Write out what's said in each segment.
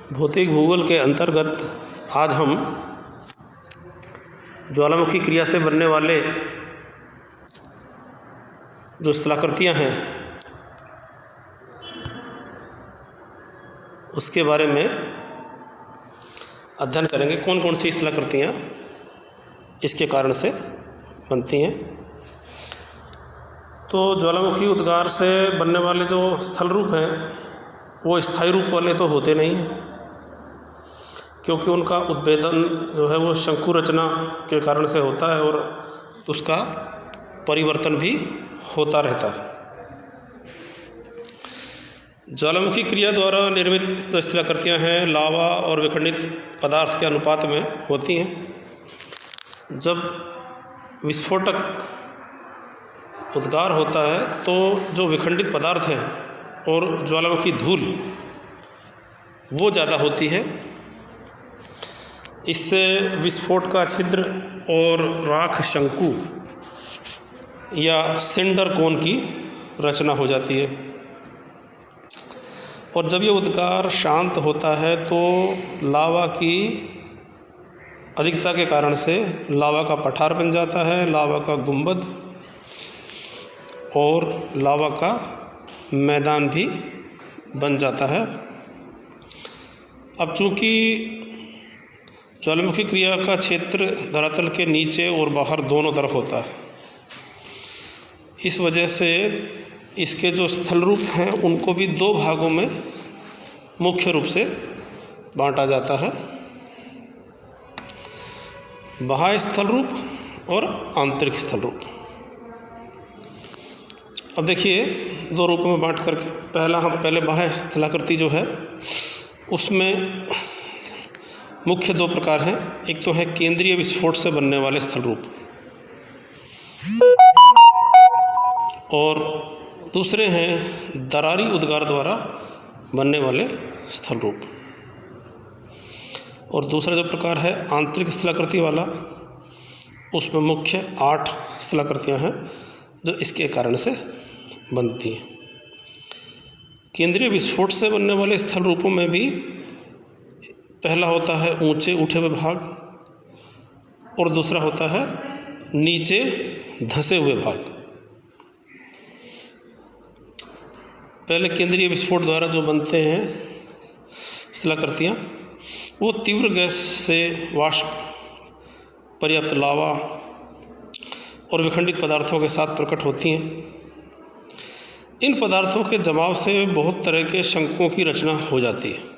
भौतिक भूगोल के अंतर्गत आज हम ज्वालामुखी क्रिया से बनने वाले जो स्थलाकृतियाँ हैं उसके बारे में अध्ययन करेंगे। कौन कौन सी स्थलाकृतियाँ इसके कारण से बनती हैं। तो ज्वालामुखी उद्गार से बनने वाले जो स्थल रूप हैं वो स्थायी रूप वाले तो होते नहीं हैं, क्योंकि उनका उद्भेदन जो है वो शंकु रचना के कारण से होता है और उसका परिवर्तन भी होता रहता है। ज्वालामुखी क्रिया द्वारा निर्मित जो स्थलाकृतियाँ हैं लावा और विखंडित पदार्थ के अनुपात में होती हैं। जब विस्फोटक उद्गार होता है तो जो विखंडित पदार्थ है और ज्वालामुखी धूल वो ज़्यादा होती है। इससे विस्फोट का छिद्र और राख शंकु या सिंडर कोन की रचना हो जाती है। और जब ये उद्गार शांत होता है तो लावा की अधिकता के कारण से लावा का पठार बन जाता है, लावा का गुंबद और लावा का मैदान भी बन जाता है। अब चूँकि ज्वालामुखी क्रिया का क्षेत्र धरातल के नीचे और बाहर दोनों तरफ होता है, इस वजह से इसके जो स्थल रूप हैं उनको भी दो भागों में मुख्य रूप से बांटा जाता है, बाह्य स्थल रूप और आंतरिक स्थल रूप। अब देखिए दो रूपों में बांट करके पहले बाह्य स्थलाकृति जो है उसमें मुख्य दो प्रकार हैं। एक तो है केंद्रीय विस्फोट से बनने वाले स्थल रूप और दूसरे हैं दरारी उद्गार द्वारा बनने वाले स्थल रूप। और दूसरा जो प्रकार है आंतरिक स्थलाकृति वाला, उसमें मुख्य 8 स्थलाकृतियाँ हैं जो इसके कारण से बनती हैं। केंद्रीय विस्फोट से बनने वाले स्थल रूपों में भी पहला होता है ऊंचे उठे हुए भाग और दूसरा होता है नीचे धंसे हुए भाग। पहले केंद्रीय विस्फोट द्वारा जो बनते हैं स्थलाकृतियाँ वो तीव्र गैस से वाष्प, पर्याप्त लावा और विखंडित पदार्थों के साथ प्रकट होती हैं। इन पदार्थों के जमाव से बहुत तरह के शंकुओं की रचना हो जाती है।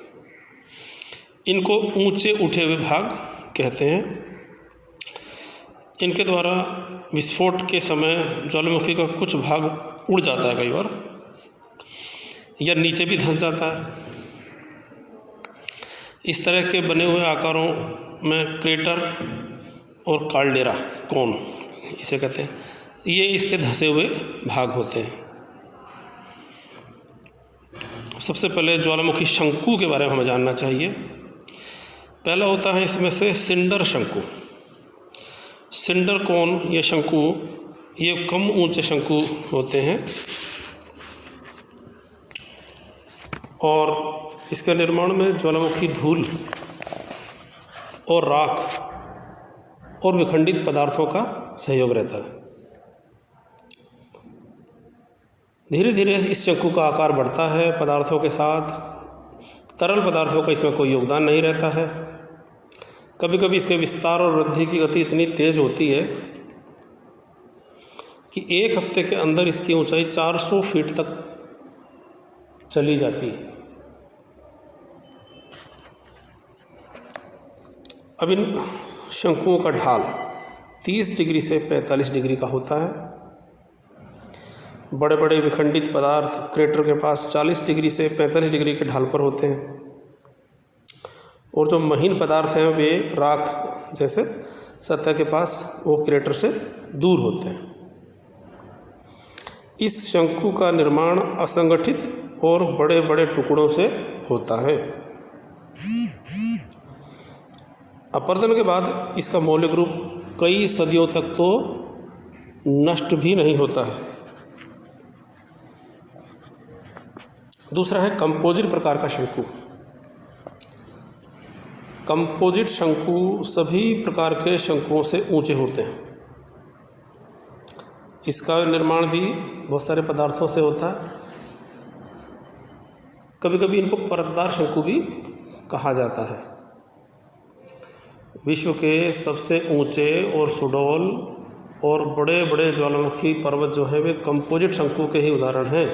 इनको ऊंचे उठे हुए भाग कहते हैं। इनके द्वारा विस्फोट के समय ज्वालामुखी का कुछ भाग उड़ जाता है कई बार, या नीचे भी धंस जाता है। इस तरह के बने हुए आकारों में क्रेटर और काल्डेरा कोन इसे कहते हैं, ये इसके धंसे हुए भाग होते हैं। सबसे पहले ज्वालामुखी शंकु के बारे में हमें जानना चाहिए। पहला होता है इसमें से सिंडर शंकु। सिंडर कोन या शंकु ये कम ऊंचे शंकु होते हैं और इसके निर्माण में ज्वालामुखी धूल और राख और विखंडित पदार्थों का सहयोग रहता है। धीरे धीरे इस शंकु का आकार बढ़ता है पदार्थों के साथ। तरल पदार्थों का इसमें कोई योगदान नहीं रहता है। कभी कभी इसके विस्तार और वृद्धि की गति इतनी तेज होती है कि एक हफ्ते के अंदर इसकी ऊंचाई 400 फीट तक चली जाती है। अब इन शंकुओं का ढाल 30 डिग्री से 45 डिग्री का होता है। बड़े बड़े विखंडित पदार्थ क्रेटर के पास 40 डिग्री से 45 डिग्री के ढाल पर होते हैं और जो महीन पदार्थ हैं वे राख जैसे सतह के पास वो क्रेटर से दूर होते हैं। इस शंकु का निर्माण असंगठित और बड़े बड़े टुकड़ों से होता है। अपरदन के बाद इसका मौलिक रूप कई सदियों तक तो नष्ट भी नहीं होता है। दूसरा है कंपोजिट प्रकार का शंकु। कंपोजिट शंकु सभी प्रकार के शंकुओं से ऊंचे होते हैं। इसका निर्माण भी बहुत सारे पदार्थों से होता है। कभी कभी इनको परतदार शंकु भी कहा जाता है। विश्व के सबसे ऊंचे और सुडौल और बड़े बड़े ज्वालामुखी पर्वत जो हैं वे कंपोजिट शंकु के ही उदाहरण हैं।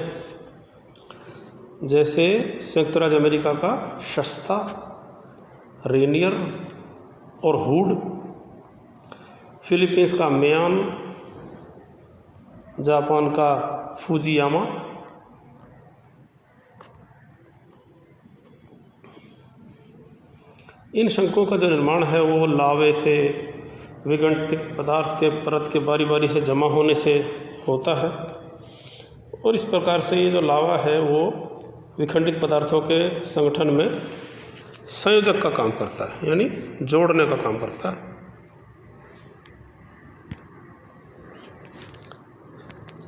जैसे संयुक्त राज्य अमेरिका का शस्ता, रेनियर और हुड, फिलीपींस का मेयान, जापान का फुजियामा, इन शंकुओं का जो निर्माण है वो लावे से, विघटित पदार्थ के परत के बारी बारी से जमा होने से होता है। और इस प्रकार से ये जो लावा है वो विखंडित पदार्थों के संगठन में संयोजक का काम करता है, यानी जोड़ने का काम करता है।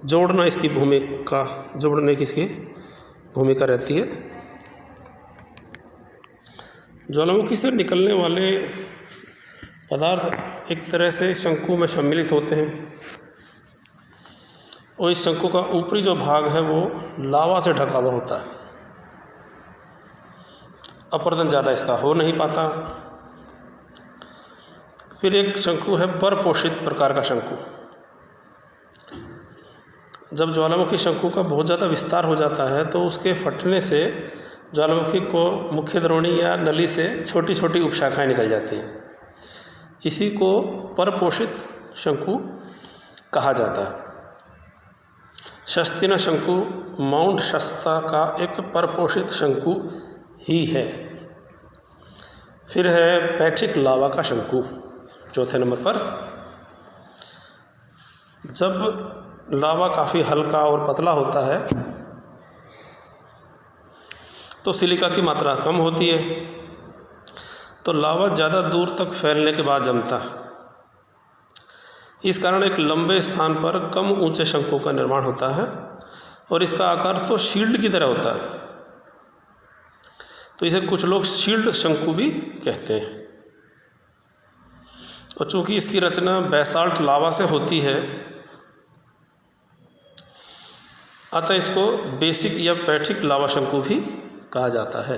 जोड़ना इसकी भूमिका, जोड़ने की इसकी भूमिका रहती है। ज्वालामुखी से निकलने वाले पदार्थ एक तरह से शंकु में सम्मिलित होते हैं और इस शंकु का ऊपरी जो भाग है वो लावा से ढका हुआ होता है। अपरदन ज़्यादा इसका हो नहीं पाता। फिर एक शंकु है परपोषित प्रकार का शंकु। जब ज्वालामुखी शंकु का बहुत ज़्यादा विस्तार हो जाता है तो उसके फटने से ज्वालामुखी को मुख्य द्रोणी या नली से छोटी छोटी उपशाखाएं निकल जाती हैं। इसी को परपोषित शंकु कहा जाता है। शस्तिना शंकु माउंट शस्ता का एक परपोषित शंकु ही है। फिर है पैठिक लावा का शंकु चौथे नंबर पर। जब लावा काफ़ी हल्का और पतला होता है तो सिलिका की मात्रा कम होती है, तो लावा ज़्यादा दूर तक फैलने के बाद जमता है। इस कारण एक लंबे स्थान पर कम ऊंचे शंकु का निर्माण होता है और इसका आकार तो शील्ड की तरह होता है, तो इसे कुछ लोग शील्ड शंकु भी कहते हैं। और चूंकि इसकी रचना बेसाल्ट लावा से होती है अतः इसको बेसिक या पैठिक लावा शंकु भी कहा जाता है।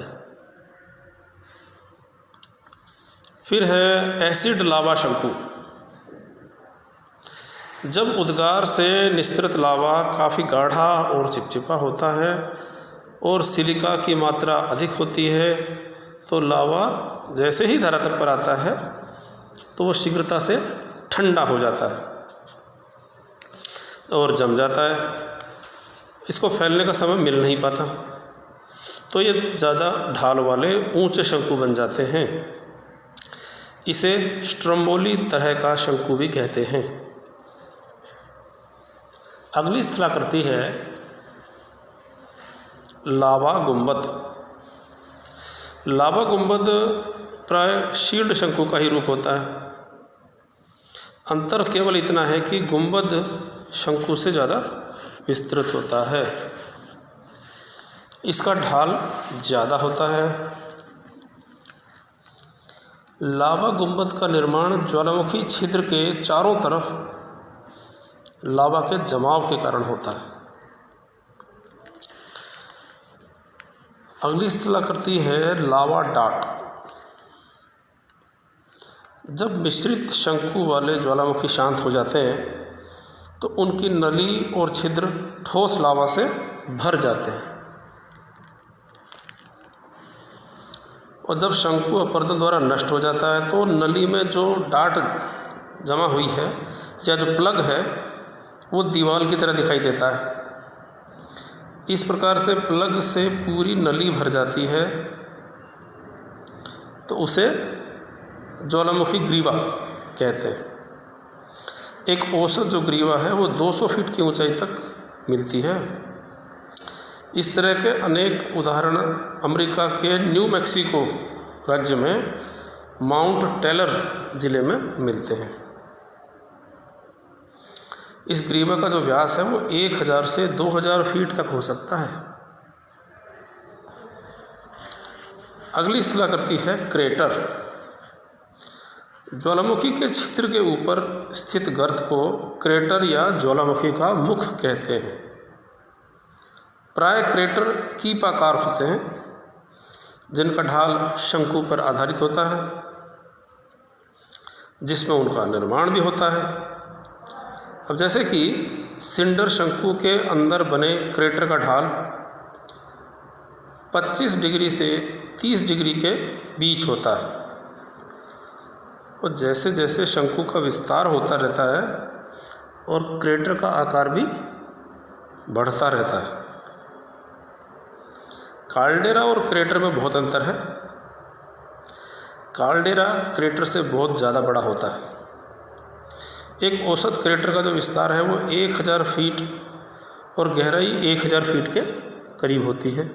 फिर है एसिड लावा शंकु। जब उद्गार से निस्तृत लावा काफ़ी गाढ़ा और चिपचिपा होता है और सिलिका की मात्रा अधिक होती है तो लावा जैसे ही धरातल पर आता है तो वो शीघ्रता से ठंडा हो जाता है और जम जाता है। इसको फैलने का समय मिल नहीं पाता, तो ये ज़्यादा ढाल वाले ऊंचे शंकु बन जाते हैं। इसे स्ट्रम्बोली तरह का शंकु भी कहते हैं। अगली स्थलाकृति है लावा गुंबद। लावा गुंबद प्राय शील्ड शंकु का ही रूप होता है। अंतर केवल इतना है कि गुंबद शंकु से ज़्यादा विस्तृत होता है, इसका ढाल ज़्यादा होता है। लावा गुंबद का निर्माण ज्वालामुखी छिद्र के चारों तरफ लावा के जमाव के कारण होता है। अगली स्थलाकृति है लावा डाट। जब मिश्रित शंकु वाले ज्वालामुखी शांत हो जाते हैं तो उनकी नली और छिद्र ठोस लावा से भर जाते हैं और जब शंकु अपरदन द्वारा नष्ट हो जाता है तो नली में जो डाट जमा हुई है या जो प्लग है वो दीवार की तरह दिखाई देता है। इस प्रकार से प्लग से पूरी नली भर जाती है तो उसे ज्वालामुखी ग्रीवा कहते हैं। एक औसत जो ग्रीवा है वो 200 फीट की ऊंचाई तक मिलती है। इस तरह के अनेक उदाहरण अमेरिका के न्यू मैक्सिको राज्य में माउंट टेलर ज़िले में मिलते हैं। इस ग्रीवा का जो व्यास है वो 1000 से 2000 फीट तक हो सकता है। अगली स्थलाकृति है क्रेटर। ज्वालामुखी के छिद्र के ऊपर स्थित गर्त को क्रेटर या ज्वालामुखी का मुख कहते हैं। प्राय क्रेटर कीप आकार होते हैं जिनका ढाल शंकु पर आधारित होता है, जिसमें उनका निर्माण भी होता है। अब जैसे कि सिंडर शंकु के अंदर बने क्रेटर का ढाल 25 डिग्री से 30 डिग्री के बीच होता है, और जैसे जैसे शंकु का विस्तार होता रहता है और क्रेटर का आकार भी बढ़ता रहता है। काल्डेरा और क्रेटर में बहुत अंतर है। काल्डेरा क्रेटर से बहुत ज़्यादा बड़ा होता है। एक औसत क्रेटर का जो विस्तार है वो 1000 फीट और गहराई 1000 फीट के करीब होती है,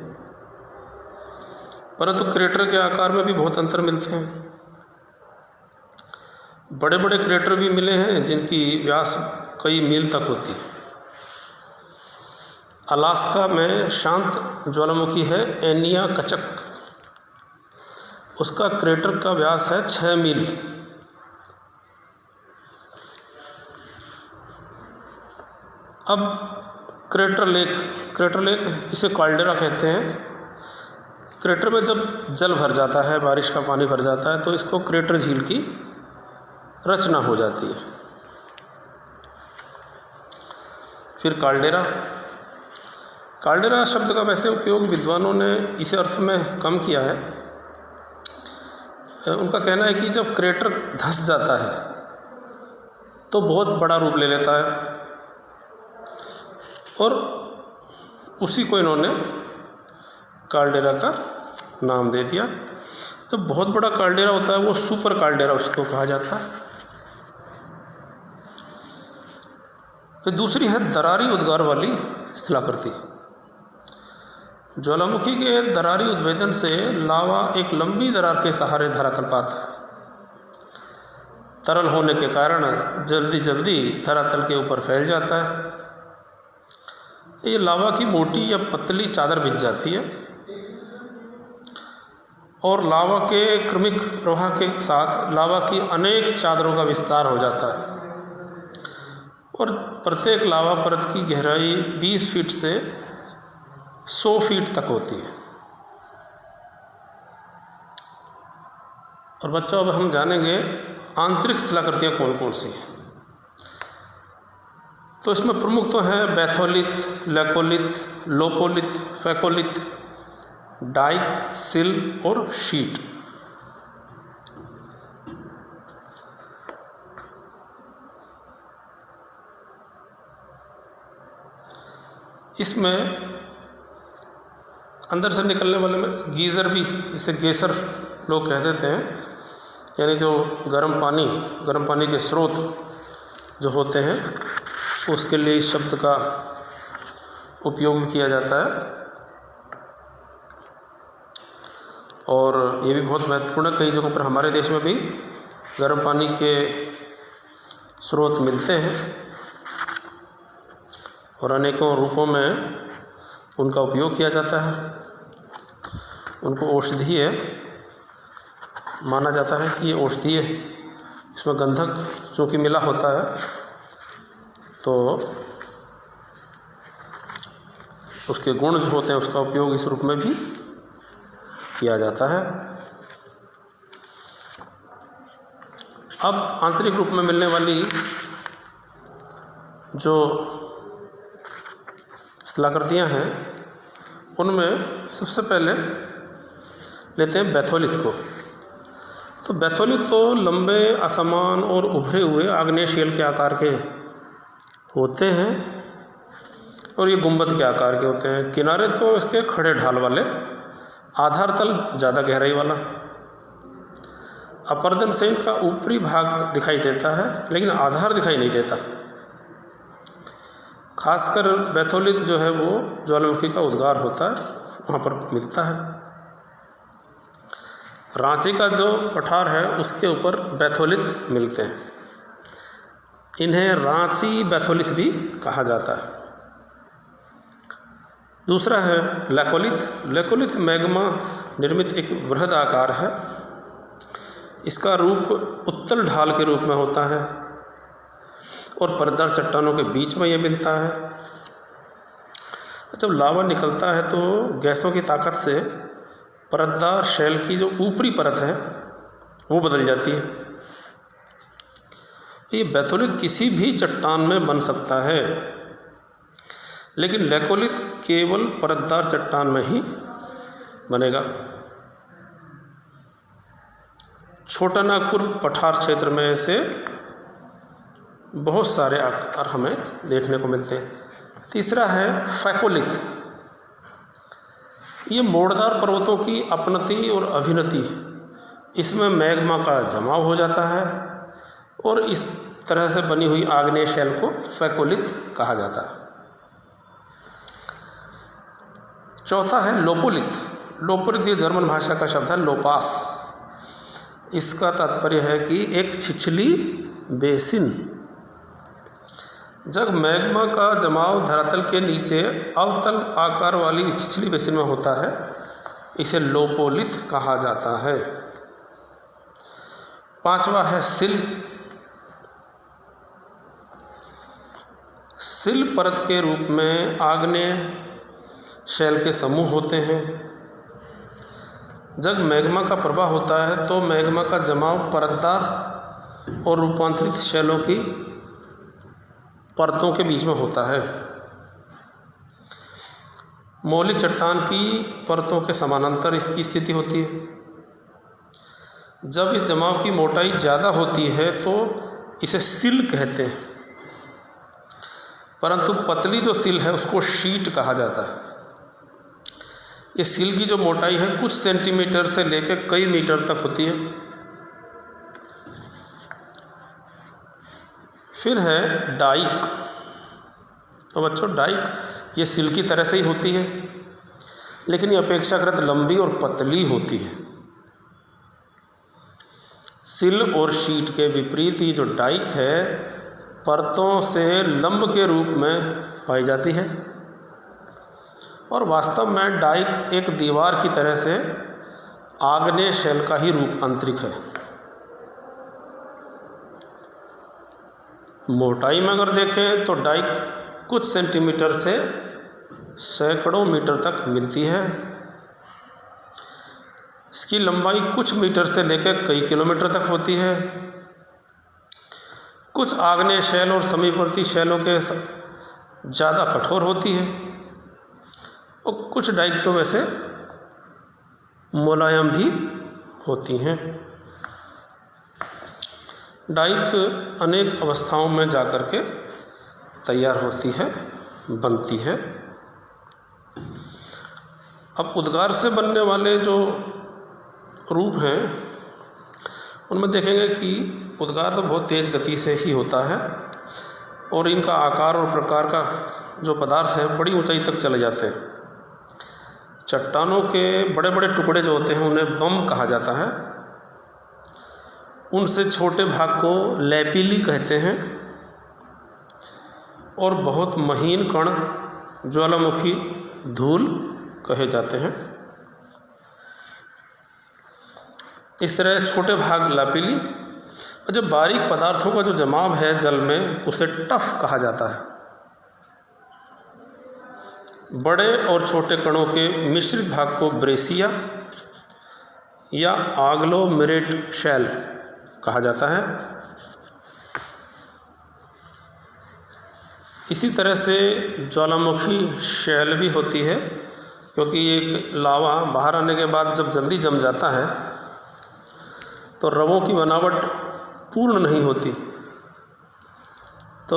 परंतु क्रेटर के आकार में भी बहुत अंतर मिलते हैं। बड़े बड़े क्रेटर भी मिले हैं जिनकी व्यास कई मील तक होती है। अलास्का में शांत ज्वालामुखी है एनियाकचक, उसका क्रेटर का व्यास है 6 मील। अब क्रेटर लेक इसे काल्डेरा कहते हैं। क्रेटर में जब जल भर जाता है, बारिश का पानी भर जाता है, तो इसको क्रेटर झील की रचना हो जाती है। फिर काल्डेरा शब्द का वैसे उपयोग विद्वानों ने इस अर्थ में कम किया है। उनका कहना है कि जब क्रेटर धंस जाता है तो बहुत बड़ा रूप ले लेता है, और उसी को इन्होंने काल्डेरा का नाम दे दिया। तो बहुत बड़ा काल्डेरा होता है वो सुपर काल्डेरा उसको कहा जाता है। फिर दूसरी है दरारी उद्गार वाली स्थलाकृति। ज्वालामुखी के दरारी उद्भेदन से लावा एक लंबी दरार के सहारे धरातल पाता है। तरल होने के कारण जल्दी जल्दी धरातल के ऊपर फैल जाता है। ये लावा की मोटी या पतली चादर बिछ जाती है, और लावा के क्रमिक प्रवाह के साथ लावा की अनेक चादरों का विस्तार हो जाता है, और प्रत्येक लावा परत की गहराई 20 फीट से 100 फीट तक होती है। और बच्चों, अब हम जानेंगे आंतरिक स्थलाकृतियाँ कौन कौन सी हैं। तो इसमें प्रमुख तो हैं batholith, laccolith, lopolith, phacolith, dyke, sill और शीट। इसमें अंदर से निकलने वाले में गीज़र भी, इसे गेसर लोग कह देते हैं, यानी जो गर्म पानी के स्रोत जो होते हैं उसके लिए इस शब्द का उपयोग किया जाता है। और ये भी बहुत महत्वपूर्ण है, कई जगहों पर हमारे देश में भी गर्म पानी के स्रोत मिलते हैं और अनेकों रूपों में उनका उपयोग किया जाता है। उनको औषधीय माना जाता है कि ये औषधीय, इसमें गंधक चूँकि मिला होता है तो उसके गुण जो होते हैं उसका उपयोग इस रूप में भी किया जाता है। अब आंतरिक रूप में मिलने वाली जो स्थलाकृतियाँ हैं उनमें सबसे पहले लेते हैं बैथोलिथ को। तो बैथोलिथ तो लंबे, असमान और उभरे हुए आग्नेय शेल के आकार के होते हैं, और ये गुंबद के आकार के होते हैं। किनारे तो इसके खड़े ढाल वाले, आधार तल ज़्यादा गहराई वाला। अपर्दन से इनका ऊपरी भाग दिखाई देता है लेकिन आधार दिखाई नहीं देता। खासकर बैथोलिथ जो है वो ज्वालामुखी का उद्गार होता है, वहाँ पर मिलता है। रांची का जो पठार है उसके ऊपर बैथोलिथ मिलते हैं। इन्हें रांची बैथोलिथ भी कहा जाता है। दूसरा है लैकोलिथ। लैकोलिथ मैग्मा निर्मित एक वृहद आकार है। इसका रूप उत्तल ढाल के रूप में होता है और परतदार चट्टानों के बीच में ये मिलता है। जब लावा निकलता है तो गैसों की ताकत से परतदार शैल की जो ऊपरी परत है वो बदल जाती है। ये बैथोलिथ किसी भी चट्टान में बन सकता है, लेकिन लेकोलिथ केवल परतदार चट्टान में ही बनेगा। छोटा नागपुर पठार क्षेत्र में ऐसे बहुत सारे आकार हमें देखने को मिलते हैं। तीसरा है फैकोलिथ। ये मोड़दार पर्वतों की अपनति और अभिनति, इसमें मैग्मा का जमाव हो जाता है और इस तरह से बनी हुई आग्नेय शैल को फैकोलिथ कहा जाता है। चौथा है लोपोलिथ। लोपोलिथ ये जर्मन भाषा का शब्द है लोपास। इसका तात्पर्य है कि एक छिछली बेसिन। जब मैग्मा का जमाव धरातल के नीचे अवतल आकार वाली छिछली बेसिन में होता है, इसे लोपोलिथ कहा जाता है। पांचवा है सिल। सिल परत के रूप में आग्नेय शैल के समूह होते हैं। जब मैग्मा का प्रवाह होता है तो मैग्मा का जमाव परतदार और रूपांतरित शैलों की परतों के बीच में होता है। मौलिक चट्टान की परतों के समानांतर इसकी स्थिति होती है। जब इस जमाव की मोटाई ज़्यादा होती है तो इसे सिल कहते हैं, परंतु पतली जो सिल है उसको शीट कहा जाता है। ये सिल की जो मोटाई है कुछ सेंटीमीटर से लेकर कई मीटर तक होती है। फिर है डाइक। तो बच्चों डाइक ये सिल की तरह से ही होती है, लेकिन ये अपेक्षाकृत लंबी और पतली होती है। सिल और शीट के विपरीत ही जो डाइक है परतों से लंब के रूप में पाई जाती है और वास्तव में डाइक एक दीवार की तरह से आग्नेय शैल का ही रूप आंतरिक है। मोटाई में अगर देखें तो डाइक कुछ सेंटीमीटर से सैकड़ों मीटर तक मिलती है। इसकी लंबाई कुछ मीटर से लेकर कई किलोमीटर तक होती है। कुछ आग्नेय शैल और समीपवर्ती शैलों के ज़्यादा कठोर होती है और कुछ डाइक तो वैसे मुलायम भी होती हैं। डाइक अनेक अवस्थाओं में जाकर के तैयार होती है, बनती है। अब उद्गार से बनने वाले जो रूप हैं उनमें देखेंगे कि उद्गार तो बहुत तेज़ गति से ही होता है और इनका आकार और प्रकार का जो पदार्थ है बड़ी ऊंचाई तक चले जाते हैं। चट्टानों के बड़े बड़े टुकड़े जो होते हैं उन्हें बम कहा जाता है। उनसे छोटे भाग को लैपिली कहते हैं और बहुत महीन कण ज्वालामुखी धूल कहे जाते हैं। इस तरह छोटे भाग लैपिली और जब बारीक पदार्थों का जो जमाव है जल में उसे टफ कहा जाता है। बड़े और छोटे कणों के मिश्रित भाग को ब्रेसिया या आग्लोमेरेट शैल कहा जाता है। इसी तरह से ज्वालामुखी शैल भी होती है, क्योंकि एक लावा बाहर आने के बाद जब जल्दी जम जाता है तो रवों की बनावट पूर्ण नहीं होती, तो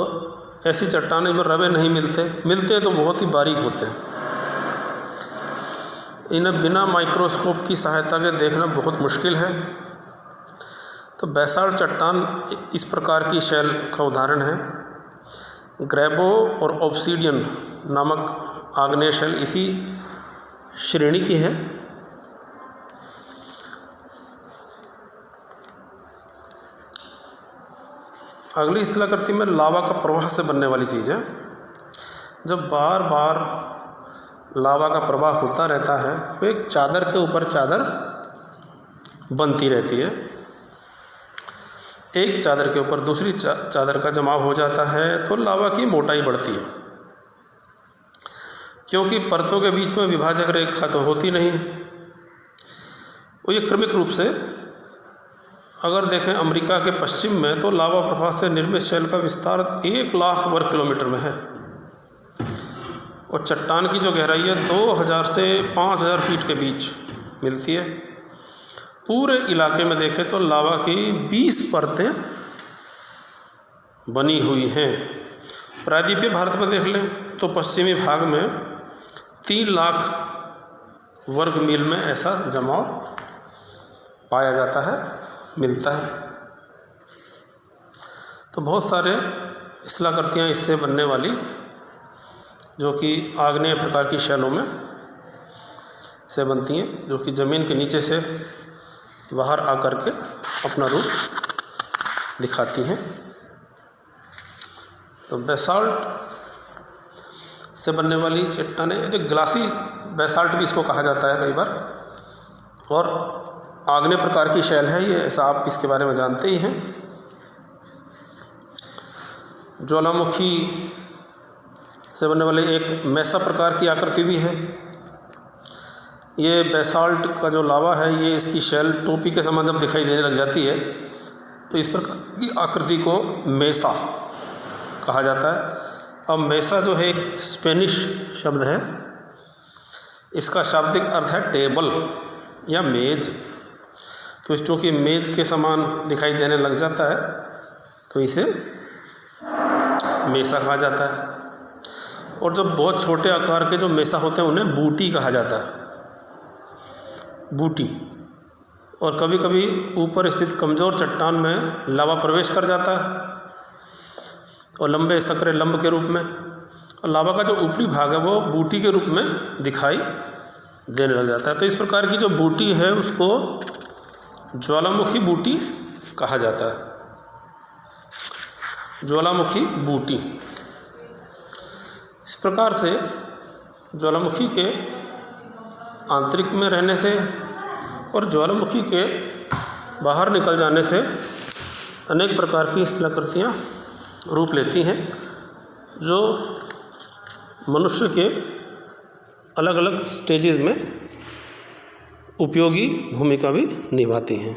ऐसी चट्टानें में रवे नहीं मिलते हैं तो बहुत ही बारीक होते हैं। इन्हें बिना माइक्रोस्कोप की सहायता के देखना बहुत मुश्किल है। तो बैसाल्ट चट्टान इस प्रकार की शैल का उदाहरण है। ग्रेबो और ऑब्सीडियन नामक आग्नेय शैल इसी श्रेणी की है। अगली स्थलाकृति में लावा का प्रवाह से बनने वाली चीज़ है। जब बार बार लावा का प्रवाह होता रहता है तो एक चादर के ऊपर चादर बनती रहती है। एक चादर के ऊपर दूसरी चादर का जमाव हो जाता है तो लावा की मोटाई बढ़ती है, क्योंकि परतों के बीच में विभाजक रेखा तो होती नहीं। वो ये क्रमिक रूप से अगर देखें अमेरिका के पश्चिम में तो लावा प्रवाह से निर्मित शैल का विस्तार 1 लाख वर्ग किलोमीटर में है और चट्टान की जो गहराई है 2000 से 5000 फीट के बीच मिलती है। पूरे इलाके में देखें तो लावा की 20 परतें बनी हुई हैं। प्रायद्वीपीय भारत में देख लें तो पश्चिमी भाग में 3 लाख वर्ग मील में ऐसा जमाव पाया जाता है, मिलता है। तो बहुत सारे स्थलाकृतियाँ इससे बनने वाली जो कि आग्नेय प्रकार की शैलों में से बनती हैं, जो कि ज़मीन के नीचे से बाहर आकर के अपना रूप दिखाती हैं। तो बेसाल्ट से बनने वाली चट्टानें, जो ग्लासी बेसाल्ट भी इसको कहा जाता है कई बार, और आग्नेय प्रकार की शैल है ये, ऐसा आप इसके बारे में जानते ही हैं। ज्वालामुखी से बनने वाले एक मेसा प्रकार की आकृति भी है। ये बेसाल्ट का जो लावा है ये इसकी शैल टोपी के समान जब दिखाई देने लग जाती है तो इस प्रकार की आकृति को मेसा कहा जाता है। अब मेसा जो है एक स्पेनिश शब्द है, इसका शाब्दिक अर्थ है टेबल या मेज। तो चूँकि मेज के समान दिखाई देने लग जाता है तो इसे मेसा कहा जाता है। और जब बहुत छोटे आकार के जो मेसा होते हैं उन्हें बूटी कहा जाता है, बूटी। और कभी कभी ऊपर स्थित कमज़ोर चट्टान में लावा प्रवेश कर जाता है और लंबे सकरे लंब के रूप में, और लावा का जो ऊपरी भाग है वो बूटी के रूप में दिखाई देने लग जाता है। तो इस प्रकार की जो बूटी है उसको ज्वालामुखी बूटी कहा जाता है, ज्वालामुखी बूटी। इस प्रकार से ज्वालामुखी के आंतरिक में रहने से और ज्वालामुखी के बाहर निकल जाने से अनेक प्रकार की स्थलाकृतियाँ रूप लेती हैं, जो मनुष्य के अलग अलग स्टेजेस में उपयोगी भूमिका भी निभाती हैं।